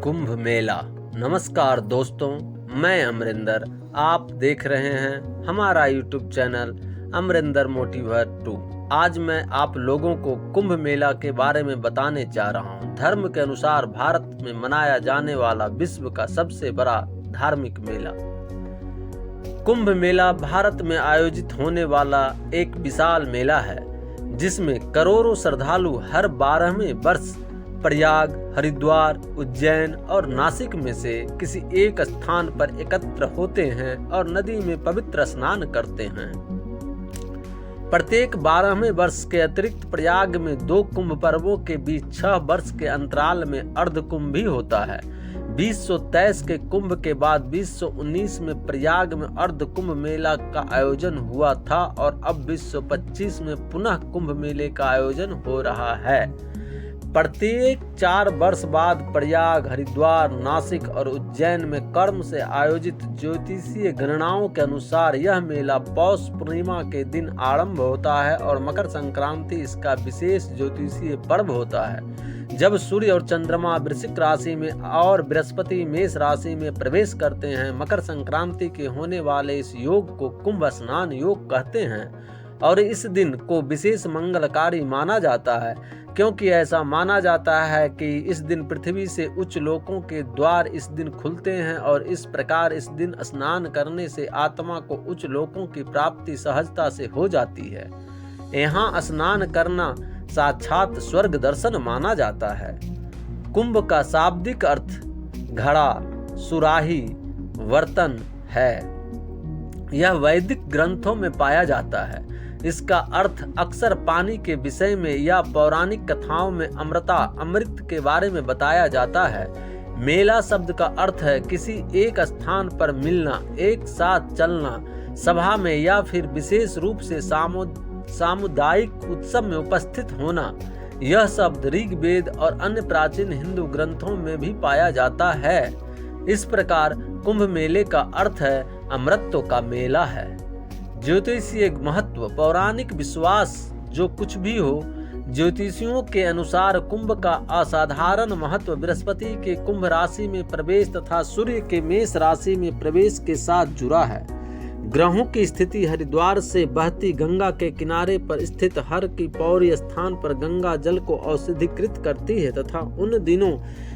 कुंभ मेला। नमस्कार दोस्तों, मैं अमरिंदर। आप देख रहे हैं हमारा यूट्यूब चैनल अमरिंदर मोटिवर 2। आज मैं आप लोगों को कुंभ मेला के बारे में बताने जा रहा हूं। धर्म के अनुसार भारत में मनाया जाने वाला विश्व का सबसे बड़ा धार्मिक मेला कुंभ मेला भारत में आयोजित होने वाला एक विशाल मेला है, जिसमें करोड़ों श्रद्धालु हर 12वें वर्ष प्रयाग, हरिद्वार, उज्जैन और नासिक में से किसी एक स्थान पर एकत्र होते हैं और नदी में पवित्र स्नान करते हैं। प्रत्येक 12वें वर्ष के अतिरिक्त प्रयाग में 2 कुंभ पर्वों के बीच 6 वर्ष के अंतराल में अर्ध कुंभ भी होता है। 2023 के कुंभ के बाद 2019 में प्रयाग में अर्ध कुंभ मेला का आयोजन हुआ था और अब 2025 में पुनः कुंभ मेले का आयोजन हो रहा है। प्रत्येक 4 वर्ष बाद प्रयाग, हरिद्वार, नासिक और उज्जैन में कर्म से आयोजित ज्योतिषीय गणनाओं के अनुसार यह मेला पौष पूर्णिमा के दिन आरंभ होता है और मकर संक्रांति इसका विशेष ज्योतिषीय पर्व होता है। जब सूर्य और चंद्रमा वृश्चिक राशि में और बृहस्पति मेष राशि में प्रवेश करते हैं, मकर संक्रांति के होने वाले इस योग को कुंभ स्नान योग कहते हैं और इस दिन को विशेष मंगलकारी माना जाता है, क्योंकि ऐसा माना जाता है कि इस दिन पृथ्वी से उच्च लोकों के द्वार इस दिन खुलते हैं और इस प्रकार इस दिन स्नान करने से आत्मा को उच्च लोकों की प्राप्ति सहजता से हो जाती है। यहाँ स्नान करना साक्षात स्वर्ग दर्शन माना जाता है। कुंभ का शाब्दिक अर्थ घड़ा, सुराही, बर्तन है। यह वैदिक ग्रंथों में पाया जाता है। इसका अर्थ अक्सर पानी के विषय में या पौराणिक कथाओं में अमृत के बारे में बताया जाता है। मेला शब्द का अर्थ है किसी एक स्थान पर मिलना, एक साथ चलना, सभा में या फिर विशेष रूप से सामुदायिक उत्सव में उपस्थित होना। यह शब्द ऋग्वेद और अन्य प्राचीन हिंदू ग्रंथों में भी पाया जाता है। इस प्रकार कुंभ मेले का अर्थ है अमृतों का मेला है। ज्योतिषीय महत्व, पौराणिक विश्वास जो कुछ भी हो, ज्योतिषियों के अनुसार कुंभ का असाधारण महत्व बृहस्पति के कुंभ राशि में प्रवेश तथा सूर्य के मेष राशि में प्रवेश के साथ जुड़ा है। ग्रहों की स्थिति हरिद्वार से बहती गंगा के किनारे पर स्थित हर की पौरी स्थान पर गंगा जल को औषधीकृत करती है तथा उन दिनों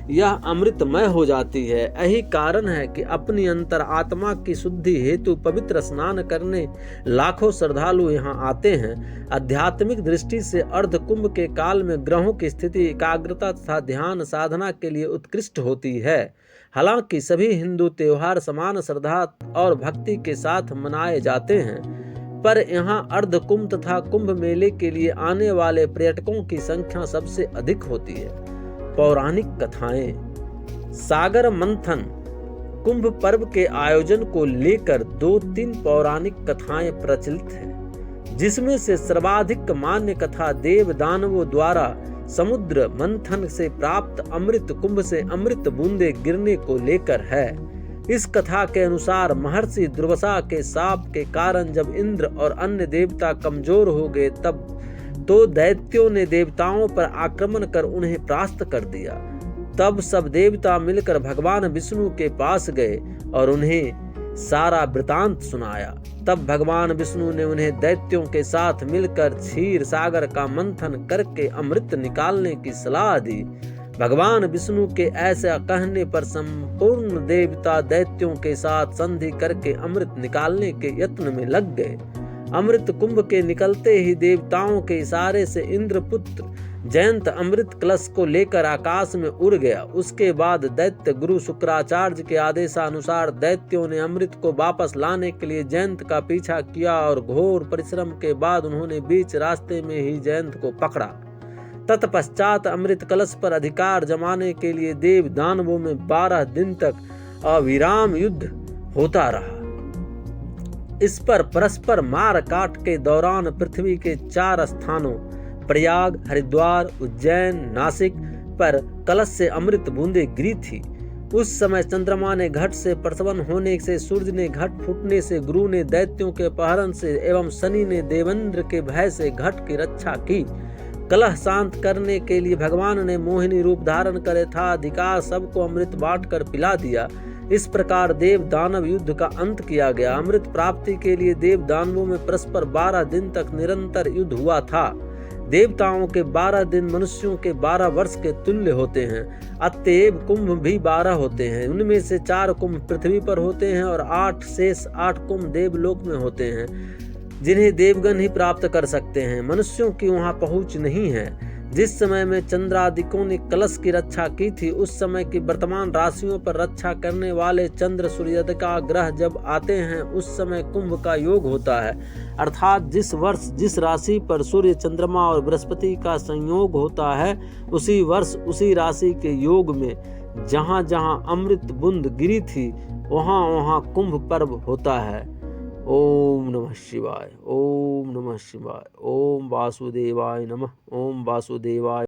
यह अमृतमय हो जाती है। यही कारण है कि अपनी अंतर आत्मा की शुद्धि हेतु पवित्र स्नान करने लाखों श्रद्धालु यहाँ आते हैं। आध्यात्मिक दृष्टि से अर्ध कुंभ के काल में ग्रहों की स्थिति एकाग्रता तथा ध्यान साधना के लिए उत्कृष्ट होती है। हालांकि सभी हिंदू त्योहार समान श्रद्धा और भक्ति के साथ मनाए जाते हैं, पर यहाँ अर्ध कुंभ तथा कुंभ मेले के लिए आने वाले पर्यटकों की संख्या सबसे अधिक होती है। पौराणिक कथाएं। सागर मंथन कुंभ पर्व के आयोजन को लेकर 2-3 पौराणिक कथाएं प्रचलित हैं, जिसमें से सर्वाधिक मान्य कथा देव दानवों द्वारा समुद्र मंथन से प्राप्त अमृत कुंभ से अमृत बूंदे गिरने को लेकर है। इस कथा के अनुसार महर्षि दुर्वासा के शाप के कारण जब इंद्र और अन्य देवता कमजोर हो गए, तब तो दैत्यों ने देवताओं पर आक्रमण कर उन्हें परास्त कर दिया। तब सब देवता मिलकर भगवान विष्णु के पास गए और उन्हें सारा वृतांत सुनाया। तब भगवान विष्णु ने उन्हें दैत्यों के साथ मिलकर क्षीर सागर का मंथन करके अमृत निकालने की सलाह दी। भगवान विष्णु के ऐसा कहने पर संपूर्ण देवता दैत्यों के साथ संधि करके अमृत निकालने के यत्न में लग गए। अमृत कुंभ के निकलते ही देवताओं के इशारे से इंद्रपुत्र जयंत अमृत कलश को लेकर आकाश में उड़ गया। उसके बाद दैत्य गुरु शुक्राचार्य के आदेशानुसार दैत्यों ने अमृत को वापस लाने के लिए जयंत का पीछा किया और घोर परिश्रम के बाद उन्होंने बीच रास्ते में ही जयंत को पकड़ा। तत्पश्चात अमृत कलश पर अधिकार जमाने के लिए देव दानवों में 12 दिन तक अविराम युद्ध होता रहा। इस पर परस्पर मार काट के दौरान पृथ्वी के 4 स्थानों प्रयाग, हरिद्वार, उज्जैन, नासिक पर कलश से अमृत बूंदे गिरी थी। उस समय चंद्रमा ने घट से प्रसवन होने से, सूर्य ने घट फूटने से, गुरु ने दैत्यों के अपहरण से एवं शनि ने देवेंद्र के भय से घट की रक्षा की। कलह शांत करने के लिए भगवान ने मोहिनी रूप धारण करे था अधिकार सबको अमृत बांट कर पिला दिया। इस प्रकार देव दानव युद्ध का अंत किया गया। अमृत प्राप्ति के लिए देव दानवों में परस्पर 12 दिन तक निरंतर युद्ध हुआ था। देवताओं के 12 दिन मनुष्यों के 12 वर्ष के तुल्य होते हैं। अतएव कुंभ भी 12 होते हैं। उनमें से 4 कुंभ पृथ्वी पर होते हैं और 8 शेष 8 कुंभ देवलोक में होते हैं, जिन्हें देवगण ही प्राप्त कर सकते हैं। मनुष्यों की वहां पहुंच नहीं है। जिस समय में चंद्रादिकों ने कलश की रक्षा की थी, उस समय की वर्तमान राशियों पर रक्षा करने वाले चंद्र सूर्योदय का ग्रह जब आते हैं, उस समय कुंभ का योग होता है। अर्थात जिस वर्ष जिस राशि पर सूर्य, चंद्रमा और बृहस्पति का संयोग होता है, उसी वर्ष उसी राशि के योग में जहाँ जहाँ अमृत बूंद गिरी थी, वहाँ वहाँ कुंभ पर्व होता है। ओम नमः शिवाय, ओम नमः शिवाय, ओम वासुदेवाय नमः, ओम वासुदेवाय।